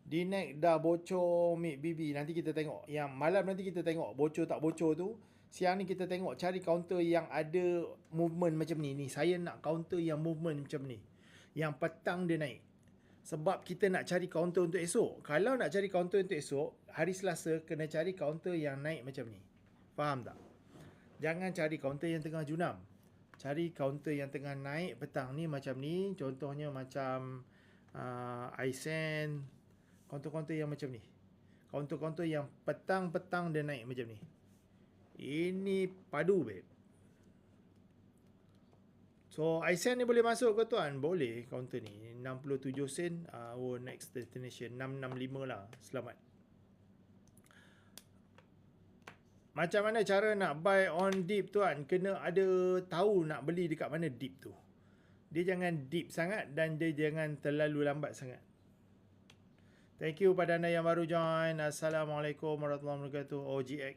Dia naik dah bocor mid BB. Nanti kita tengok. Yang malam nanti kita tengok bocor tak bocor tu. Siang ni kita tengok cari counter yang ada movement macam ni. Ni saya nak counter yang movement macam ni. Yang petang dia naik. Sebab kita nak cari counter untuk esok. Kalau nak cari counter untuk esok, hari Selasa kena cari counter yang naik macam ni. Faham tak? Jangan cari counter yang tengah junam. Cari counter yang tengah naik petang ni macam ni. Contohnya macam iSend. Counter-counter yang macam ni. Counter-counter yang petang-petang dia naik macam ni. Ini padu, babe. So, iSend ni boleh masuk ke tuan? Boleh counter ni. 67 sen. Our next destination. 665 lah. Selamat. Macam mana cara nak buy on dip tuan? Kena ada tahu nak beli dekat mana dip tu. Dia jangan deep sangat dan dia jangan terlalu lambat sangat. Thank you pada anda yang baru join. Assalamualaikum warahmatullahi wabarakatuh. OGX.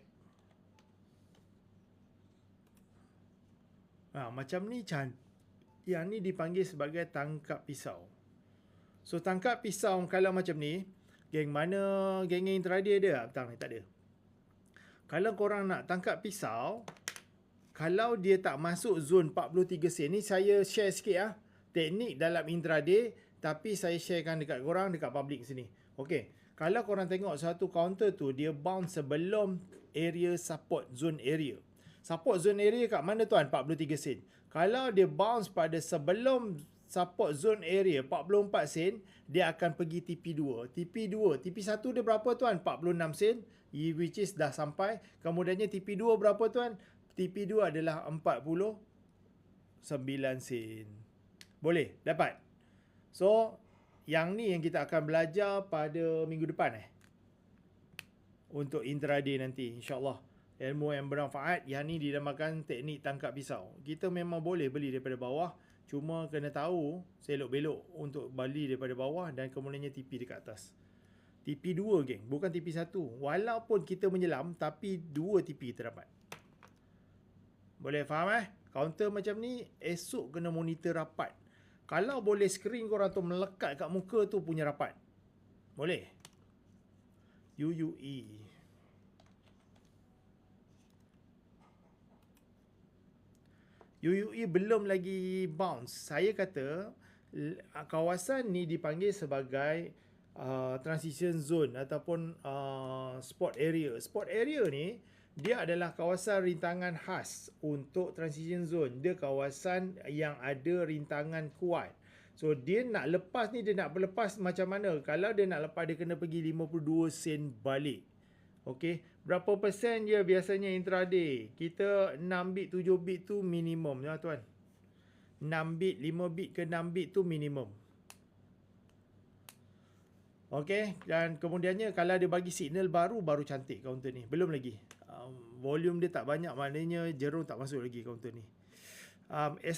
Macam ni yang ni dipanggil sebagai tangkap pisau. So tangkap pisau kalau macam ni, geng mana geng intraday ada? Petang ni tak ada. Kalau korang nak tangkap pisau, kalau dia tak masuk zon 43 sen, ni saya share sikit teknik dalam intraday, tapi saya sharekan dekat korang dekat public sini. Okey, kalau korang tengok satu counter tu, dia bounce sebelum area support zone area. Support zone area kat mana tuan? 43 sen. Kalau dia bounce pada sebelum support zone area 44 sen, dia akan pergi TP2. TP1 dia berapa tuan? 46 sen, which is dah sampai. Kemudiannya TP2 berapa tuan? TP2 adalah 49 sen. Boleh? Dapat? So, yang ni yang kita akan belajar pada minggu depan untuk intraday nanti, insyaAllah. Ilmu yang bermanfaat. Yang ni dinamakan teknik tangkap pisau. Kita memang boleh beli daripada bawah, cuma kena tahu selok-belok untuk beli daripada bawah dan kemudiannya TP dekat atas. TP2 geng, bukan TP1. Walaupun kita menyelam, tapi 2 TP kita dapat. Boleh faham Counter macam ni, esok kena monitor rapat. Kalau boleh screen korang tu melekat kat muka tu punya rapat. Boleh? UUE. UUE belum lagi bounce. Saya kata kawasan ni dipanggil sebagai transition zone ataupun spot area. Spot area ni dia adalah kawasan rintangan khas untuk transition zone. Dia kawasan yang ada rintangan kuat. So dia nak lepas ni, dia nak berlepas macam mana? Kalau dia nak lepas, dia kena pergi 52 sen balik. Okey, berapa persen je biasanya intraday? Kita 6 bit, 7 bit tu minimum ya tuan. 6 bit, 5 bit ke 6 bit tu minimum. Okey, dan kemudiannya kalau dia bagi signal baru cantik counter ni. Belum lagi. Volume dia tak banyak, maknanya jerung tak masuk lagi counter ni.